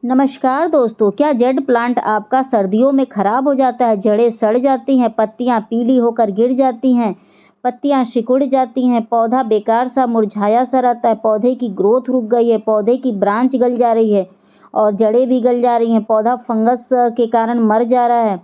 नमस्कार दोस्तों, क्या जेड प्लांट आपका सर्दियों में खराब हो जाता है? जड़ें सड़ जाती हैं, पत्तियां पीली होकर गिर जाती हैं, पत्तियां सिकुड़ जाती हैं, पौधा बेकार सा मुरझाया सा रहता है, पौधे की ग्रोथ रुक गई है, पौधे की ब्रांच गल जा रही है और जड़ें भी गल जा रही हैं, पौधा फंगस के कारण मर जा रहा है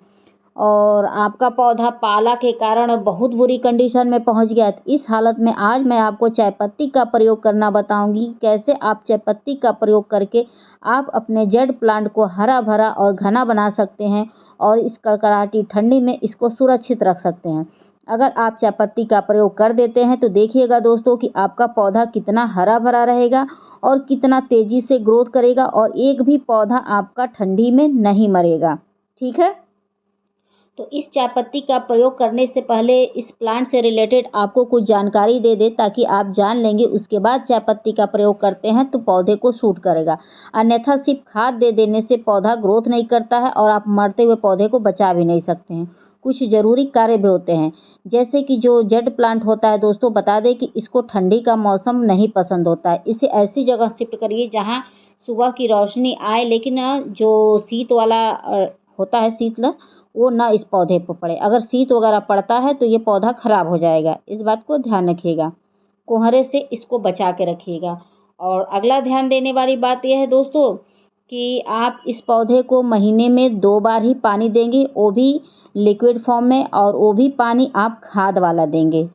और आपका पौधा पाला के कारण बहुत बुरी कंडीशन में पहुंच गया है। तो इस हालत में आज मैं आपको चाय पत्ती का प्रयोग करना बताऊंगी। कैसे आप चाय पत्ती का प्रयोग करके आप अपने जेड प्लांट को हरा भरा और घना बना सकते हैं और इस कड़कड़ाती ठंडी में इसको सुरक्षित रख सकते हैं। अगर आप चाय पत्ती का प्रयोग कर देते हैं तो देखिएगा दोस्तों कि आपका पौधा कितना हरा भरा रहेगा और कितना तेजी से ग्रोथ करेगा और एक भी पौधा आपका ठंडी में नहीं मरेगा। ठीक है, तो इस चाय पत्ती का प्रयोग करने से पहले इस प्लांट से रिलेटेड आपको कुछ जानकारी दे दे ताकि आप जान लेंगे, उसके बाद चाय पत्ती का प्रयोग करते हैं तो पौधे को सूट करेगा। अन्यथा सिर्फ खाद दे देने से पौधा ग्रोथ नहीं करता है और आप मरते हुए पौधे को बचा भी नहीं सकते हैं। कुछ ज़रूरी कार्य भी होते हैं, जैसे कि जो जेड प्लांट होता है दोस्तों, बता दें कि इसको ठंडी का मौसम नहीं पसंद होता है। इसे ऐसी जगह शिफ्ट करिए जहाँ सुबह की रोशनी आए, लेकिन जो शीत वाला होता है, शीतलहर, वो ना इस पौधे पर पड़े। अगर शीत वगैरह पड़ता है तो ये पौधा खराब हो जाएगा, इस बात को ध्यान रखिएगा। कोहरे से इसको बचा के रखिएगा। और अगला ध्यान देने वाली बात यह है दोस्तों कि आप इस पौधे को महीने में 2 बार ही पानी देंगे, वो भी लिक्विड फॉर्म में, और वो भी पानी आप खाद वाला देंगे।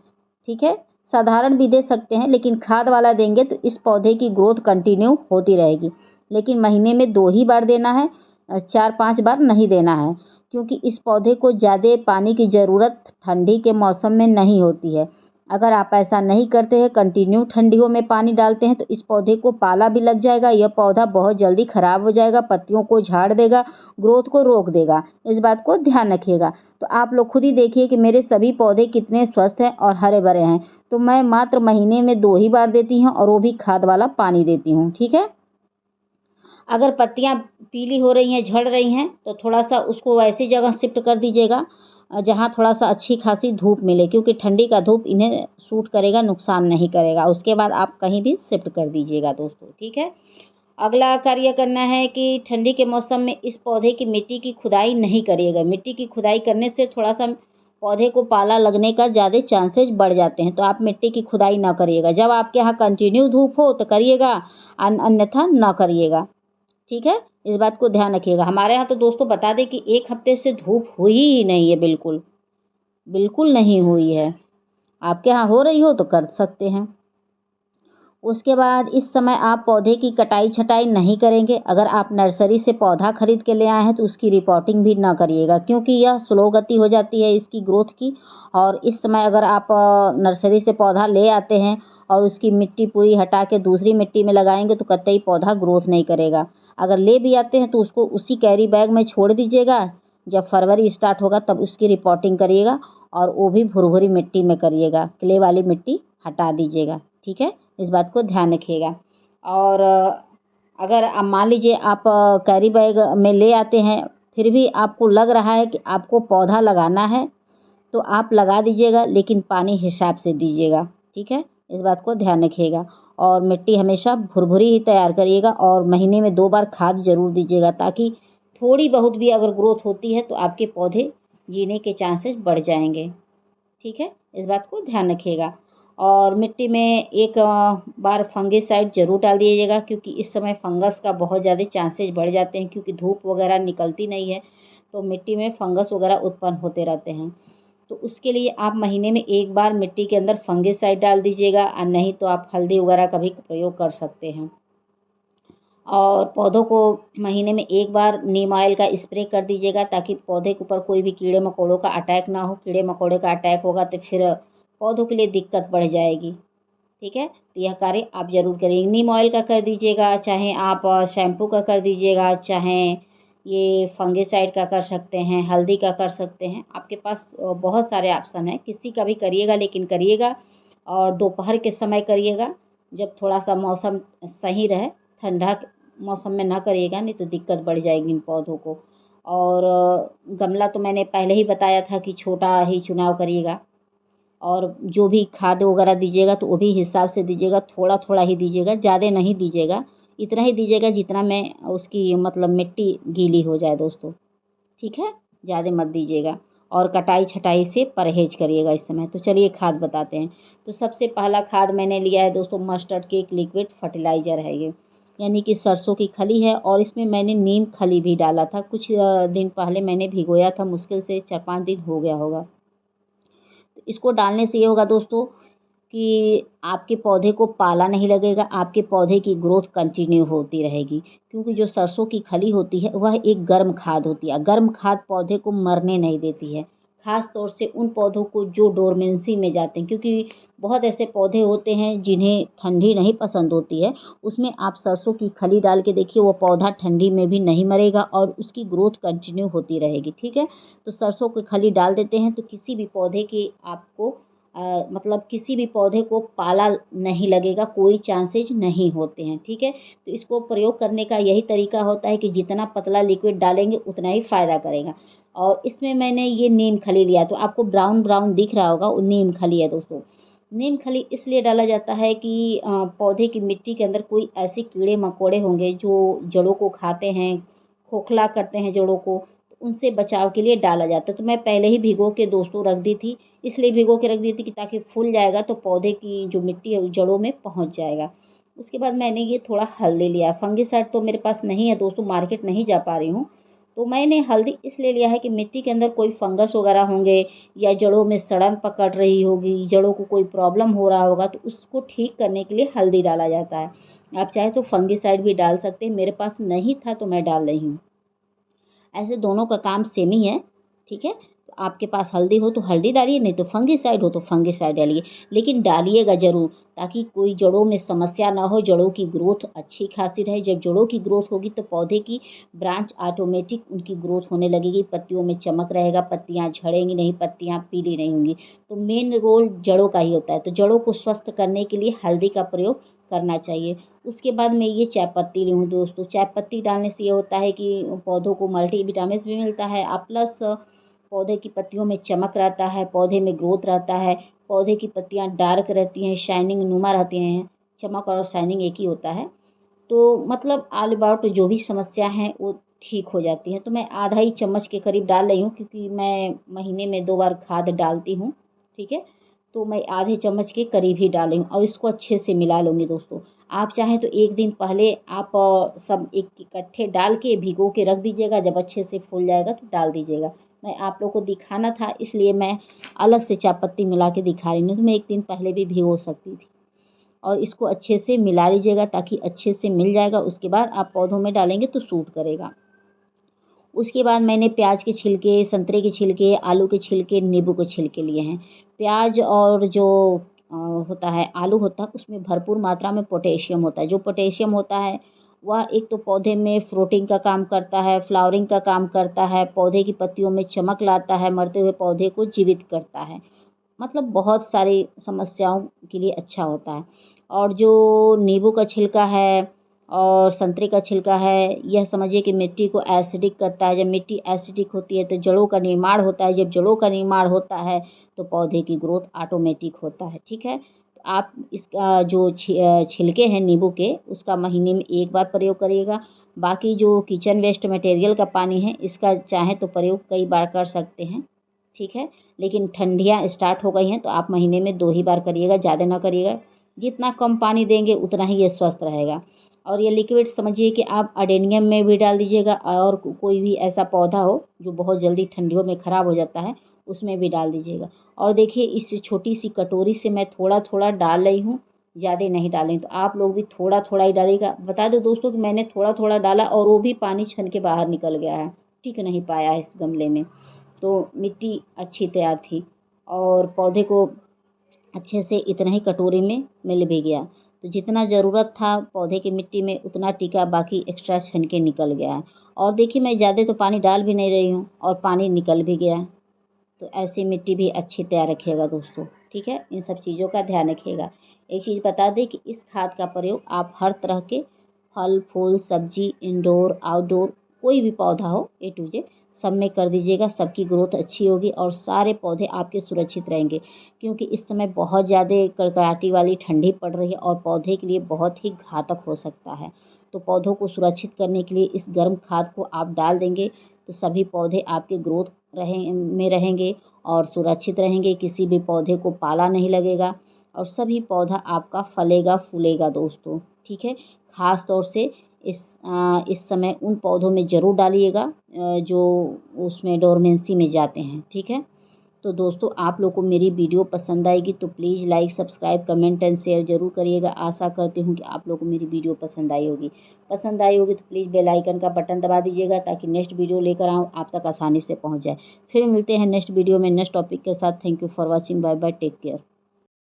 ठीक है, साधारण भी दे सकते हैं लेकिन खाद वाला देंगे तो इस पौधे की ग्रोथ कंटिन्यू होती रहेगी। लेकिन महीने में 2 ही बार देना है, 4-5 बार नहीं देना है, क्योंकि इस पौधे को ज़्यादा पानी की ज़रूरत ठंडी के मौसम में नहीं होती है। अगर आप ऐसा नहीं करते हैं, कंटिन्यू ठंडियों में पानी डालते हैं, तो इस पौधे को पाला भी लग जाएगा, यह पौधा बहुत जल्दी ख़राब हो जाएगा, पत्तियों को झाड़ देगा, ग्रोथ को रोक देगा। इस बात को ध्यान रखिएगा। तो आप लोग खुद ही देखिए कि मेरे सभी पौधे कितने स्वस्थ हैं और हरे भरे हैं। तो मैं मात्र महीने में 2 ही बार देती हूँ और वो भी खाद वाला पानी देती हूँ। ठीक है, अगर पत्तियां पीली हो रही हैं, झड़ रही हैं, तो थोड़ा-सा उसको ऐसी जगह शिफ्ट कर दीजिएगा जहाँ थोड़ा-सा अच्छी खासी धूप मिले, क्योंकि ठंडी का धूप इन्हें सूट करेगा, नुकसान नहीं करेगा। उसके बाद आप कहीं भी शिफ्ट कर दीजिएगा दोस्तों। ठीक है, अगला कार्य करना है कि ठंडी के मौसम में इस पौधे की मिट्टी की खुदाई नहीं करिएगा। मिट्टी की खुदाई करने से थोड़ा-सा पौधे को पाला लगने का ज़्यादा चांसेस बढ़ जाते हैं, तो आप मिट्टी की खुदाई ना करिएगा। जब आपके यहाँ कंटिन्यू धूप हो तो करिएगा, अन्यथा ना करिएगा। ठीक है, इस बात को ध्यान रखिएगा। हमारे यहाँ तो दोस्तों बता दें कि 1 हफ्ते से धूप हुई ही नहीं है, बिल्कुल, बिल्कुल नहीं हुई है। आपके यहाँ हो रही हो तो कर सकते हैं। उसके बाद इस समय आप पौधे की कटाई छटाई नहीं करेंगे। अगर आप नर्सरी से पौधा खरीद के ले आए हैं तो उसकी रिपोर्टिंग भी ना करिएगा, क्योंकि यह स्लो गति हो जाती है इसकी ग्रोथ की। और इस समय अगर आप नर्सरी से पौधा ले आते हैं और उसकी मिट्टी पूरी हटा के दूसरी मिट्टी में लगाएंगे तो कतई पौधा ग्रोथ नहीं करेगा। अगर ले भी आते हैं तो उसको उसी कैरी बैग में छोड़ दीजिएगा। जब फरवरी स्टार्ट होगा तब उसकी रिपोर्टिंग करिएगा, और वो भी भुरभुरी मिट्टी में करिएगा, क्ले वाली मिट्टी हटा दीजिएगा। ठीक है, इस बात को ध्यान रखिएगा। और अगर आप मान लीजिए आप कैरी बैग में ले आते हैं, फिर भी आपको लग रहा है कि आपको पौधा लगाना है, तो आप लगा दीजिएगा, लेकिन पानी हिसाब से दीजिएगा। ठीक है, इस बात को ध्यान रखिएगा। और मिट्टी हमेशा भुरभुरी ही तैयार करिएगा और महीने में 2 बार खाद ज़रूर दीजिएगा, ताकि थोड़ी बहुत भी अगर ग्रोथ होती है तो आपके पौधे जीने के चांसेस बढ़ जाएंगे। ठीक है, इस बात को ध्यान रखिएगा। और मिट्टी में एक बार फंगिसाइड ज़रूर डाल दीजिएगा, क्योंकि इस समय फंगस का बहुत ज़्यादा चांसेस बढ़ जाते हैं, क्योंकि धूप वगैरह निकलती नहीं है तो मिट्टी में फंगस वगैरह उत्पन्न होते रहते हैं। तो उसके लिए आप महीने में 1 बार मिट्टी के अंदर फंगिसाइड डाल दीजिएगा, और नहीं तो आप हल्दी वगैरह का भी प्रयोग कर सकते हैं। और पौधों को महीने में 1 बार नीम ऑयल का स्प्रे कर दीजिएगा, ताकि पौधे के ऊपर कोई भी कीड़े मकोड़ों का अटैक ना हो। कीड़े मकोड़े का अटैक होगा तो फिर पौधों के लिए दिक्कत बढ़ जाएगी। ठीक है, तो यह कार्य आप ज़रूर करिए। नीम ऑयल का कर दीजिएगा, चाहे आप शैम्पू का कर दीजिएगा, चाहे ये फंगिसाइड का कर सकते हैं, हल्दी का कर सकते हैं। आपके पास बहुत सारे ऑप्शन हैं, किसी का भी करिएगा, लेकिन करिएगा और दोपहर के समय करिएगा, जब थोड़ा सा मौसम सही रहे। ठंडा मौसम में ना करिएगा, नहीं तो दिक्कत बढ़ जाएगी इन पौधों को। और गमला तो मैंने पहले ही बताया था कि छोटा ही चुनाव करिएगा। और जो भी खाद वगैरह दीजिएगा तो वो भी हिसाब से दीजिएगा, थोड़ा थोड़ा ही दीजिएगा, ज़्यादा नहीं दीजिएगा। इतना ही दीजिएगा जितना में उसकी मतलब मिट्टी गीली हो जाए दोस्तों, ठीक है, ज़्यादा मत दीजिएगा। और कटाई छटाई से परहेज करिएगा इस समय। तो चलिए खाद बताते हैं। तो सबसे पहला खाद मैंने लिया है दोस्तों मस्टर्ड केक लिक्विड फर्टिलाइज़र है ये, यानी कि सरसों की खली है। और इसमें मैंने नीम खली भी डाला था, कुछ दिन पहले मैंने भिगोया था, मुश्किल से 4-5 दिन हो गया होगा। तो इसको डालने से ये होगा दोस्तों कि आपके पौधे को पाला नहीं लगेगा, आपके पौधे की ग्रोथ कंटिन्यू होती रहेगी। क्योंकि जो सरसों की खली होती है वह एक गर्म खाद होती है, गर्म खाद पौधे को मरने नहीं देती है। ख़ास तौर से उन पौधों को जो डोरमेंसी में जाते हैं, क्योंकि बहुत ऐसे पौधे होते हैं जिन्हें ठंडी नहीं पसंद होती है, उसमें आप सरसों की खली डाल के देखिए, वो पौधा ठंडी में भी नहीं मरेगा और उसकी ग्रोथ कंटिन्यू होती रहेगी, ठीक है। तो सरसों की खली डाल देते हैं तो किसी भी पौधे की आपको मतलब किसी भी पौधे को पाला नहीं लगेगा, कोई चांसेज नहीं होते हैं, ठीक है। तो इसको प्रयोग करने का यही तरीका होता है कि जितना पतला लिक्विड डालेंगे उतना ही फ़ायदा करेगा। और इसमें मैंने ये नीम खली लिया, तो आपको ब्राउन ब्राउन दिख रहा होगा, वो नीम खली है दोस्तों। नीम खली इसलिए डाला जाता है कि पौधे की मिट्टी के अंदर कोई ऐसे कीड़े मकोड़े होंगे जो जड़ों को खाते हैं, खोखला करते हैं जड़ों को, तो उनसे बचाव के लिए डाला जाता है। तो मैं पहले ही भिगो के दोस्तों रख दी थी, इसलिए भिगो के रख दी थी कि ताकि फूल जाएगा तो पौधे की जो मिट्टी है वो जड़ों में पहुंच जाएगा। उसके बाद मैंने ये थोड़ा हल्दी लिया, फंगिसाइड तो मेरे पास नहीं है दोस्तों, मार्केट नहीं जा पा रही हूँ। तो मैंने हल्दी इसलिए लिया है कि मिट्टी के अंदर कोई फंगस वगैरह होंगे या जड़ों में सड़न पकड़ रही होगी, जड़ों को कोई प्रॉब्लम हो रहा होगा, तो उसको ठीक करने के लिए हल्दी डाला जाता है। आप चाहे तो फंगिसाइड भी डाल सकते हैं, मेरे पास नहीं था तो मैं डाल रही हूँ। ऐसे दोनों का काम सेम ही है, ठीक है। तो आपके पास हल्दी हो तो हल्दी डालिए, नहीं तो फंगिसाइड हो तो फंगिसाइड डालिए, लेकिन डालिएगा ज़रूर ताकि कोई जड़ों में समस्या ना हो, जड़ों की ग्रोथ अच्छी खासी रहे। जब जड़ों की ग्रोथ होगी तो पौधे की ब्रांच ऑटोमेटिक उनकी ग्रोथ होने लगेगी, पत्तियों में चमक रहेगा, पत्तियाँ झड़ेंगी नहीं, पत्तियाँ पीली नहीं होंगी। तो मेन रोल जड़ों का ही होता है, तो जड़ों को स्वस्थ करने के लिए हल्दी का प्रयोग करना चाहिए। उसके बाद मैं ये चाय पत्ती ली हूँ दोस्तों। चाय पत्ती डालने से ये होता है कि पौधों को मल्टीविटामिन्स भी मिलता है, प्लस पौधे की पत्तियों में चमक रहता है, पौधे में ग्रोथ रहता है, पौधे की पत्तियाँ डार्क रहती हैं, शाइनिंग नुमा रहती हैं। चमक और शाइनिंग एक ही होता है। तो मतलब ऑल अबाउट जो भी समस्या है वो ठीक हो जाती है। तो मैं आधा ही चम्मच के करीब डाल रही हूँ, क्योंकि मैं महीने में 2 बार खाद डालती हूँ, ठीक है। तो मैं आधे चम्मच के करीब ही डाल रही हूँ और इसको अच्छे से मिला लूँगी दोस्तों। आप चाहें तो एक दिन पहले आप सब एक इकट्ठे डाल के भिगो के रख दीजिएगा, जब अच्छे से फूल जाएगा तो डाल दीजिएगा। मैं आप लोग को दिखाना था इसलिए मैं अलग से चाय पत्ती मिला के दिखा रही हूँ, तो मैं एक दिन पहले भी भिगो सकती थी। और इसको अच्छे से मिला लीजिएगा ताकि अच्छे से मिल जाएगा, उसके बाद आप पौधों में डालेंगे तो सूट करेगा। उसके बाद मैंने प्याज के छिलके, संतरे के छिलके, आलू के छिलके, नींबू के छिलके लिए हैं। प्याज और जो होता है आलू होता है उसमें भरपूर मात्रा में पोटेशियम होता है। जो पोटेशियम होता है वह एक तो पौधे में फ्रूटिंग का काम करता है, फ्लावरिंग का काम करता है, पौधे की पत्तियों में चमक लाता है, मरते हुए पौधे को जीवित करता है, मतलब बहुत सारी समस्याओं के लिए अच्छा होता है। और जो नींबू का छिलका है और संतरे का छिलका है, यह समझिए कि मिट्टी को एसिडिक करता है। जब मिट्टी एसिडिक होती है तो जड़ों का निर्माण होता है, जब जड़ों का निर्माण होता है तो पौधे की ग्रोथ ऑटोमेटिक होता है, ठीक है। तो आप इसका जो छिलके हैं नींबू के, उसका महीने में 1 बार प्रयोग करिएगा। बाकी जो किचन वेस्ट मटेरियल का पानी है इसका चाहे तो प्रयोग कई बार कर सकते हैं, ठीक है। लेकिन ठंडियाँ स्टार्ट हो गई हैं तो आप महीने में 2 ही बार करिएगा, ज़्यादा ना करिएगा। जितना कम पानी देंगे उतना ही ये स्वस्थ रहेगा। और ये लिक्विड समझिए कि आप अडेनियम में भी डाल दीजिएगा, और कोई भी ऐसा पौधा हो जो बहुत जल्दी ठंडियों में ख़राब हो जाता है उसमें भी डाल दीजिएगा। और देखिए इस छोटी सी कटोरी से मैं थोड़ा थोड़ा डाल रही हूँ, ज़्यादा नहीं डालें, तो आप लोग भी थोड़ा थोड़ा ही डालिएगा। बता दो दोस्तों कि मैंने थोड़ा थोड़ा डाला और वो भी पानी छन के बाहर निकल गया है, टिक नहीं पाया है इस गमले में। तो मिट्टी अच्छी तैयार थी और पौधे को अच्छे से इतना ही कटोरी में मिल भी गया। तो जितना ज़रूरत था पौधे की मिट्टी में उतना टिका, बाकी एक्स्ट्रा छन के निकल गया है। और देखिए मैं ज़्यादा तो पानी डाल भी नहीं रही हूँ और पानी निकल भी गया। तो ऐसी मिट्टी भी अच्छी तैयार रखिएगा दोस्तों, ठीक है। इन सब चीज़ों का ध्यान रखिएगा। एक चीज़ बता दें कि इस खाद का प्रयोग आप हर तरह के फल फूल सब्जी, इंडोर आउटडोर, कोई भी पौधा हो ए टू जेड सब में कर दीजिएगा। सबकी ग्रोथ अच्छी होगी और सारे पौधे आपके सुरक्षित रहेंगे, क्योंकि इस समय बहुत ज़्यादा कड़कड़ाटी वाली ठंडी पड़ रही है और पौधे के लिए बहुत ही घातक हो सकता है। तो पौधों को सुरक्षित करने के लिए इस गर्म खाद को आप डाल देंगे तो सभी पौधे आपके ग्रोथ में रहेंगे और सुरक्षित रहेंगे, किसी भी पौधे को पाला नहीं लगेगा और सभी पौधा आपका फलेगा फूलेगा दोस्तों। ठीक है, ख़ास तौर से इस समय उन पौधों में ज़रूर डालिएगा जो उसमें डोरमेंसी में जाते हैं। ठीक है, तो दोस्तों आप लोग को मेरी वीडियो पसंद आएगी तो please like, subscribe, comment and share ज़रूर करिएगा। आशा करती हूँ कि आप लोग को मेरी वीडियो पसंद आई होगी। तो प्लीज़ बेल आइकन का बटन दबा दीजिएगा ताकि नेक्स्ट वीडियो लेकर आऊँ आप तक आसानी से पहुँच जाए। फिर मिलते हैं नेक्स्ट वीडियो में नेक्स्ट टॉपिक के साथ। Thank you for watching. Bye bye, take care.